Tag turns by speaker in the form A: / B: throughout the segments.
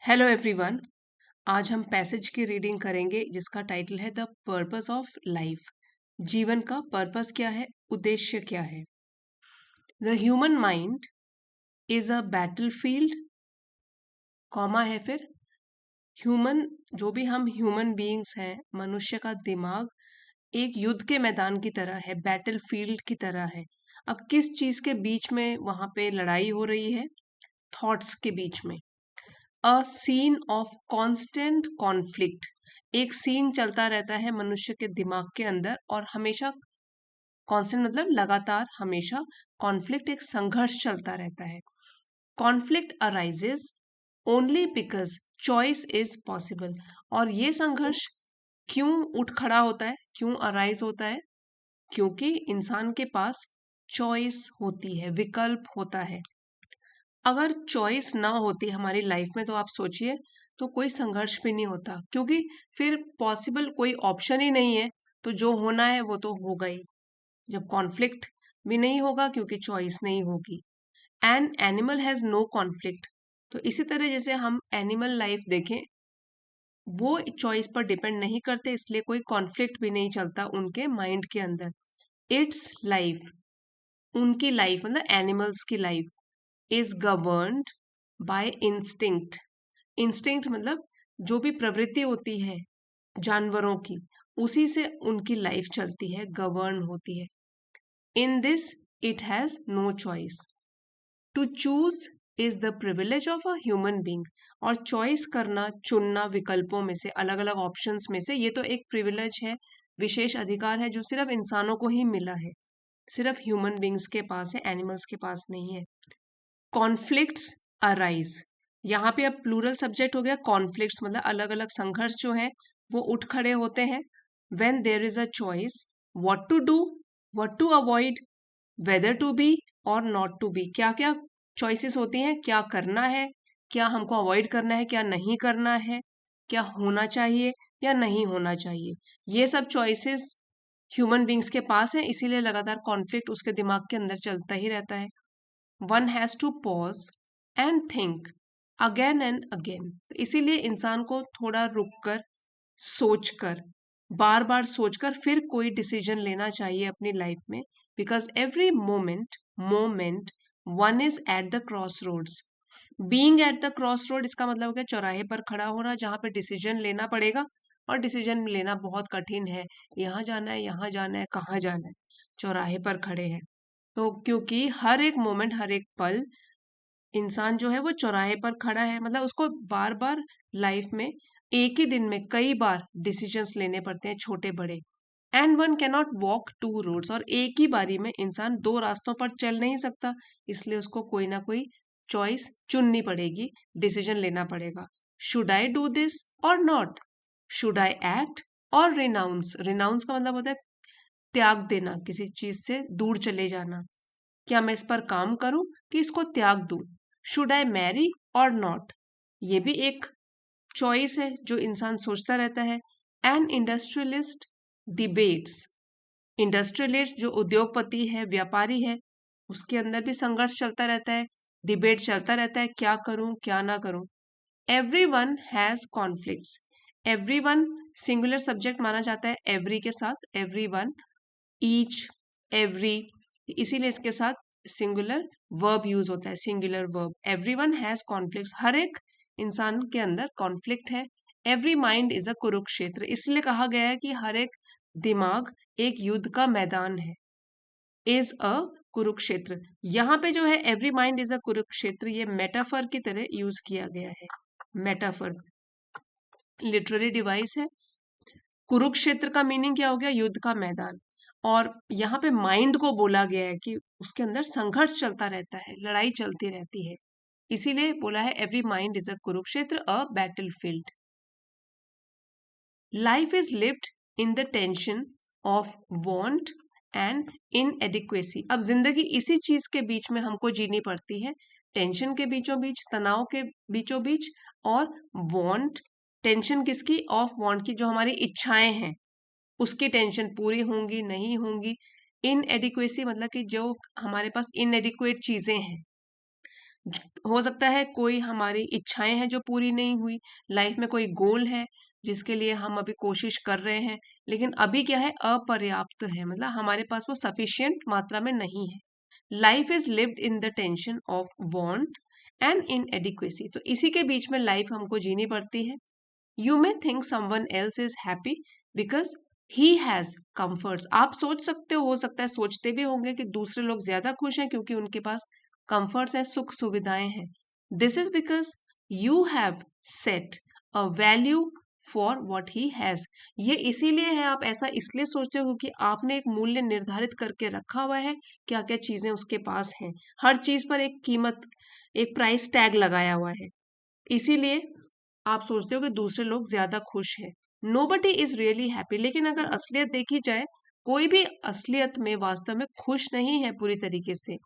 A: Hello everyone. आज हम passage की रीडिंग करेंगे जिसका टाइटल है द पर्पस ऑफ लाइफ। जीवन का पर्पस क्या है, उद्देश्य क्या है। The human mind is a battlefield, comma है फिर ह्यूमन, जो भी हम ह्यूमन बीइंग्स हैं, मनुष्य का दिमाग एक युद्ध के मैदान की तरह है, बैटलफील्ड की तरह है। अब किस चीज के बीच में वहां पे लड़ाई हो रही है? थॉट्स के बीच में। A scene of constant conflict, एक सीन चलता रहता है मनुष्य के दिमाग के अंदर और हमेशा कॉन्स्टेंट मतलब लगातार, हमेशा कॉन्फ्लिक्ट एक संघर्ष चलता रहता है। Conflict arises only because choice is possible. और ये संघर्ष क्यों उठ खड़ा होता है, क्यों अराइज होता है? क्योंकि इंसान के पास चॉइस होती है, विकल्प होता है। अगर चॉइस ना होती हमारी लाइफ में तो आप सोचिए, तो कोई संघर्ष भी नहीं होता, क्योंकि फिर पॉसिबल कोई ऑप्शन ही नहीं है। तो जो होना है वो तो होगा ही। जब कॉन्फ्लिक्ट भी नहीं होगा क्योंकि चॉइस नहीं होगी। An animal has no conflict. तो इसी तरह जैसे हम एनिमल लाइफ देखें, वो चॉइस पर डिपेंड नहीं करते, इसलिए कोई कॉन्फ्लिक्ट भी नहीं चलता उनके माइंड के अंदर। इट्स लाइफ, उनकी लाइफ मतलब एनिमल्स की life is governed by instinct. Instinct मतलब जो भी प्रवृत्ति होती है जानवरों की, उसी से उनकी लाइफ चलती है, गवर्न होती है। In this it has no choice. To choose is the privilege of a human being. और चॉइस करना, चुनना विकल्पों में से, अलग अलग ऑप्शंस में से, ये तो एक प्रिविलेज है, विशेष अधिकार है जो सिर्फ इंसानों को ही मिला है, सिर्फ ह्यूमन बींग्स के पास है, एनिमल्स के पास नहीं है। कॉन्फ्लिक्ट्स अराइज, यहाँ पे अब प्लूरल सब्जेक्ट हो गया। कॉन्फ्लिक्ट्स मतलब अलग अलग संघर्ष जो है वो उठ खड़े होते हैं। When there is a choice, what to do, what to avoid, whether to be और नॉट टू बी। क्या क्या चॉइसेस होती हैं, क्या करना है, क्या हमको अवॉइड करना है, क्या नहीं करना है, क्या होना चाहिए या नहीं होना चाहिए। ये सब चॉइसेस ह्यूमन बींग्स के पास है, इसीलिए लगातार कॉन्फ्लिक्ट उसके दिमाग के अंदर चलता ही रहता है। One has to pause and think again and again. तो इसीलिए इंसान को थोड़ा रुककर, सोचकर, बार बार सोचकर फिर कोई डिसीजन लेना चाहिए अपनी लाइफ में। Because every moment one is at the cross roads. Being at the cross road, इसका मतलब हो गया चौराहे पर खड़ा होना, जहां पे डिसीजन लेना पड़ेगा। और डिसीजन लेना बहुत कठिन है, यहाँ जाना है, यहाँ जाना है, कहाँ जाना है, चौराहे पर खड़े हैं। तो क्योंकि हर एक मोमेंट, हर एक पल इंसान जो है वो चौराहे पर खड़ा है, मतलब उसको बार बार लाइफ में, एक ही दिन में कई बार डिसीजंस लेने पड़ते हैं, छोटे बड़े। And one cannot walk two roads, और एक ही बारी में इंसान दो रास्तों पर चल नहीं सकता, इसलिए उसको कोई ना कोई चॉइस चुननी पड़ेगी, डिसीजन लेना पड़ेगा। शुड आई डू दिस और नॉट, शुड आई एक्ट और रिनाउंस। रिनाउंस का मतलब होता है त्याग देना, किसी चीज से दूर चले जाना। क्या मैं इस पर काम करूं कि इसको त्याग दूं? शुड आई मैरी और नॉट, ये भी एक चॉइस है जो इंसान सोचता रहता है। एन इंडस्ट्रियलिस्ट डिबेट्स, इंडस्ट्रियलिस्ट जो उद्योगपति है, व्यापारी है, उसके अंदर भी संघर्ष चलता रहता है, डिबेट चलता रहता है, क्या करूं क्या ना करूं। Every one has conflicts. Every one singular subject माना जाता है एवरी के साथ, एवरी वन, ईच, एवरी, इसीलिए इसके साथ सिंगुलर वर्ब यूज होता है, singular verb. Everyone has conflicts, हर एक इंसान के अंदर कॉन्फ्लिक्ट है। Every mind is a Kurukshetra, इसलिए कहा गया है कि हर एक दिमाग एक युद्ध का मैदान है। इज अ कुरुक्षेत्र, यहाँ पे जो है every mind is a Kurukshetra, ये मेटाफर की तरह यूज किया गया है। मेटाफर लिटरेरी डिवाइस है। कुरुक्षेत्र का मीनिंग क्या हो गया? युद्ध का मैदान। और यहाँ पे माइंड को बोला गया है कि उसके अंदर संघर्ष चलता रहता है, लड़ाई चलती रहती है, इसीलिए बोला है every mind is a Kurukshetra, a battle field. Life is lived in the tension of want and inadequacy. अब जिंदगी इसी चीज के बीच में हमको जीनी पड़ती है, टेंशन के बीचों बीच, तनाव के बीचों बीच, और वांट, टेंशन किसकी? ऑफ वांट की, जो हमारी इच्छाएं हैं उसकी टेंशन पूरी होंगी नहीं होंगी। इनएडिक्वेसी मतलब कि जो हमारे पास इनएडिक्वेट चीजें हैं, हो सकता है कोई हमारी इच्छाएं हैं जो पूरी नहीं हुई, लाइफ में कोई गोल है जिसके लिए हम अभी कोशिश कर रहे हैं, लेकिन अभी क्या है, अपर्याप्त है, मतलब हमारे पास वो सफिशिएंट मात्रा में नहीं है। Life is lived in the tension of want and inadequacy, तो इसी के बीच में लाइफ हमको जीनी पड़ती है। You may think someone else is happy because he has comforts, आप सोच सकते हो सकता है सोचते भी होंगे कि दूसरे लोग ज्यादा खुश हैं क्योंकि उनके पास कंफर्ट्स हैं, सुख सुविधाएं हैं। This is because you have set a value for what he has, ये इसीलिए है, आप ऐसा इसलिए सोचते हो कि आपने एक मूल्य निर्धारित करके रखा हुआ है, क्या क्या चीजें उसके पास हैं, हर चीज पर एक कीमत, एक प्राइस टैग लगाया हुआ है, इसीलिए आप सोचते हो कि दूसरे लोग ज्यादा खुश हैं। नोबडी इज रियली हैप्पी, लेकिन अगर असलियत देखी जाए, कोई भी असलियत में वास्तव में खुश नहीं है पूरी तरीके से।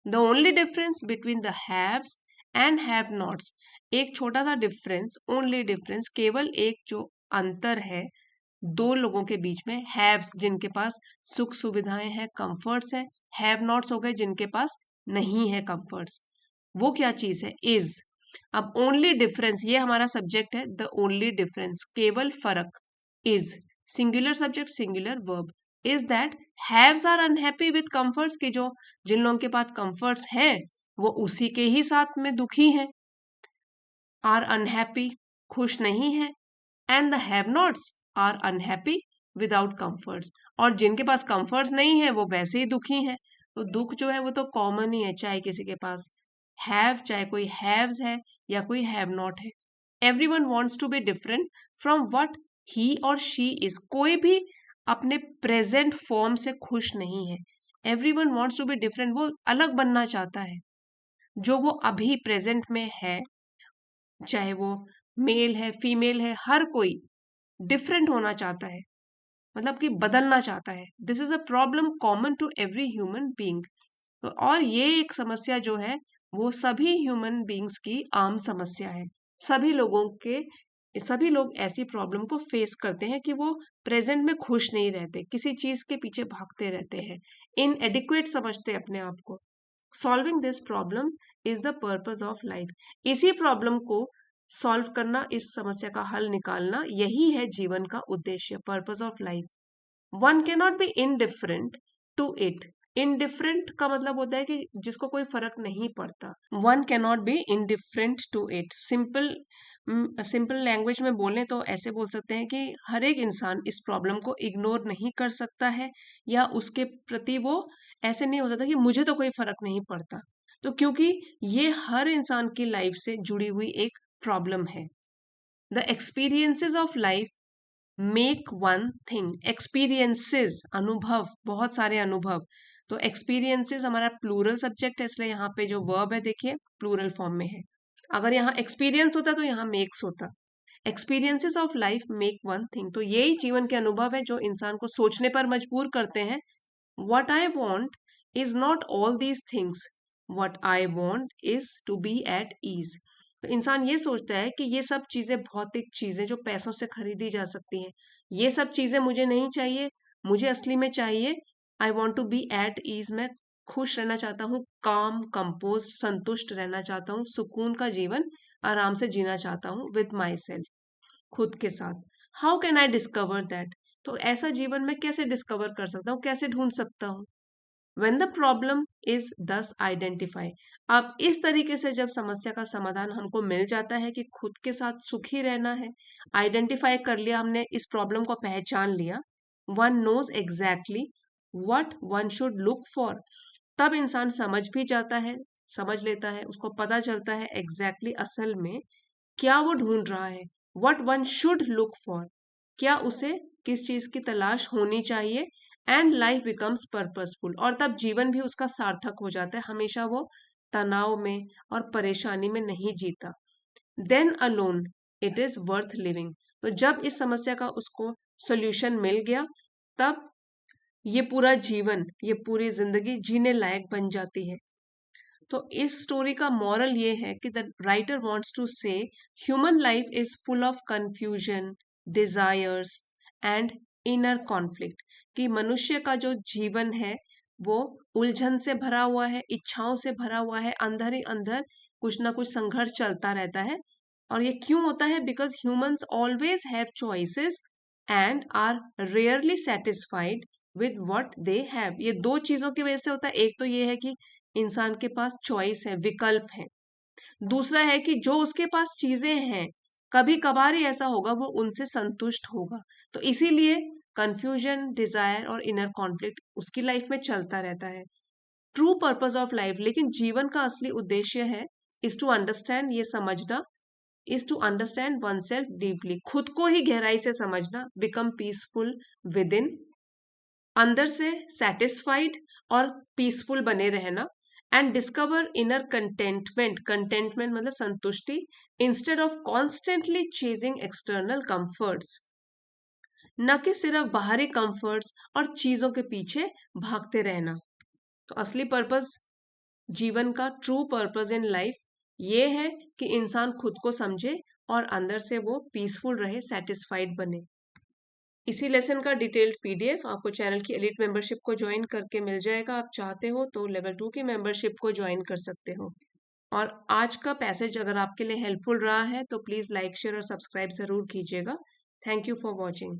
A: The only difference between the haves and have nots, एक छोटा सा डिफरेंस, ओनली डिफरेंस, केवल एक जो अंतर है दो लोगों के बीच में, हैव्स जिनके पास सुख सुविधाएं हैं, कंफर्ट्स हैं, हैव नॉट्स हो गए जिनके पास नहीं है कंफर्ट्स। वो क्या चीज है, इज। अब ओनली डिफरेंस, ये हमारा सब्जेक्ट है, द ओनली डिफरेंस, केवल फर्क, is singular subject singular verb, is that haves are unhappy with comforts, की जो जिन लोगों के पास कंफर्ट्स हैं वो उसी के ही साथ में दुखी हैं, आर अनहैप्पी खुश नहीं है, and the have nots are unhappy without comforts, और जिनके पास कंफर्ट्स नहीं है वो वैसे ही दुखी हैं। तो दुख जो है वो तो कॉमन ही है, चाहे किसी के पास हैव, चाहे कोई हैव्स है या कोई हैव नॉट है। Everyone wants to be different from what he और शी इज, कोई भी अपने प्रेजेंट फॉर्म से खुश नहीं है। Everyone wants to be different, वो अलग बनना चाहता है, जो वो अभी प्रेजेंट में है, चाहे वो मेल है फीमेल है, हर कोई डिफरेंट होना चाहता है, मतलब कि बदलना चाहता है। This is a problem common to every human being, और ये एक समस्या जो है वो सभी ह्यूमन बीइंग्स की आम समस्या है। सभी लोगों के सभी लोग ऐसी प्रॉब्लम को फेस करते हैं कि वो प्रेजेंट में खुश नहीं रहते, किसी चीज के पीछे भागते रहते हैं, इनएडिक्वेट समझते हैं अपने आप को। Solving this problem is the purpose of life, इसी प्रॉब्लम को सॉल्व करना, इस समस्या का हल निकालना, यही है जीवन का उद्देश्य, purpose of life. One can not be indifferent to it, indifferent का मतलब होता है कि जिसको कोई फर्क नहीं पड़ता। One can not be indifferent to it, simple simple language में बोलें तो ऐसे बोल सकते हैं कि हर एक इंसान इस प्रॉब्लम को इग्नोर नहीं कर सकता है, या उसके प्रति वो ऐसे नहीं हो सकता कि मुझे तो कोई फर्क नहीं पड़ता, तो क्योंकि ये हर इंसान की लाइफ से जुड़ी हुई एक प्रॉब्लम है। The experiences of life make one thing, experiences अनुभव, बहुत सारे अनुभव, तो एक्सपीरियंसेस हमारा प्लूरल सब्जेक्ट है, इसलिए यहाँ पे जो वर्ब है देखिए प्लूरल फॉर्म में है। अगर यहाँ एक्सपीरियंस होता तो यहाँ मेक्स होता। Experiences of life make one thing, तो यही जीवन के अनुभव है जो इंसान को सोचने पर मजबूर करते हैं। What I want is not all these things, what I want is to be at ease, तो इंसान ये सोचता है कि ये सब चीजें भौतिक चीजें जो पैसों से खरीदी जा सकती हैं, ये सब चीजें मुझे नहीं चाहिए, मुझे असली में चाहिए I want to be at ease, मैं खुश रहना चाहता हूँ, काम कंपोज संतुष्ट रहना चाहता हूँ, सुकून का जीवन आराम से जीना चाहता हूँ विद माई सेल्फ, खुद के साथ। How can I discover that, तो ऐसा जीवन में कैसे डिस्कवर कर सकता हूँ, कैसे ढूंढ सकता हूँ। When the problem is thus identify, अब इस तरीके से जब समस्या का समाधान हमको मिल जाता है कि खुद के साथ सुखी रहना है, आइडेंटिफाई कर लिया हमने, इस प्रॉब्लम को पहचान लिया, one knows exactly what one should look for, तब इंसान समझ भी जाता है, समझ लेता है, उसको पता चलता है एग्जैक्टली असल में क्या वो ढूंढ रहा है, what one should look for, क्या उसे किस चीज की तलाश होनी चाहिए, एंड लाइफ बिकम्स पर्पसफुल, और तब जीवन भी उसका सार्थक हो जाता है, हमेशा वो तनाव में और परेशानी में नहीं जीता। Then alone it is worth living, तो जब इस समस्या का उसको सोल्यूशन मिल गया, तब ये पूरा जीवन, ये पूरी जिंदगी जीने लायक बन जाती है। तो इस स्टोरी का मॉरल ये है कि द राइटर वांट्स टू से human life is full of confusion, desires and inner conflict, कि मनुष्य का जो जीवन है वो उलझन से भरा हुआ है, इच्छाओं से भरा हुआ है, अंदर ही अंदर कुछ ना कुछ संघर्ष चलता रहता है। और ये क्यों होता है? Because humans always have choices and are rarely satisfied with what they have. ये दो चीजों की वजह से होता है। एक तो ये है कि इंसान के पास चॉइस है, विकल्प है। दूसरा है कि जो उसके पास चीजें हैं, कभी कभार ही ऐसा होगा वो उनसे संतुष्ट होगा। तो इसीलिए कंफ्यूजन, डिजायर और इनर कॉन्फ्लिक्ट उसकी लाइफ में चलता रहता है। ट्रू पर्पस ऑफ लाइफ, लेकिन जीवन का असली उद्देश्य है, इज टू अंडरस्टैंड, ये समझना, is to understand oneself deeply, खुद को ही गहराई से समझना, बिकम पीसफुल विद इन, अंदर से सेटिस्फाइड और पीसफुल बने रहना, and discover inner contentment, contentment मतलब संतुष्टि, instead of constantly chasing external comforts, न कि सिर्फ बाहरी कंफर्ट्स और चीजों के पीछे भागते रहना। तो असली पर्पस, जीवन का ट्रू पर्पस इन लाइफ ये है कि इंसान खुद को समझे और अंदर से वो पीसफुल रहे, सेटिस्फाइड बने। इसी लेसन का डिटेल्ड पीडीएफ आपको चैनल की एलिट मेंबरशिप को ज्वाइन करके मिल जाएगा। आप चाहते हो तो लेवल 2 की मेंबरशिप को ज्वाइन कर सकते हो। और आज का पैसेज अगर आपके लिए हेल्पफुल रहा है तो प्लीज़ लाइक, शेयर और सब्सक्राइब ज़रूर कीजिएगा। Thank you for watching.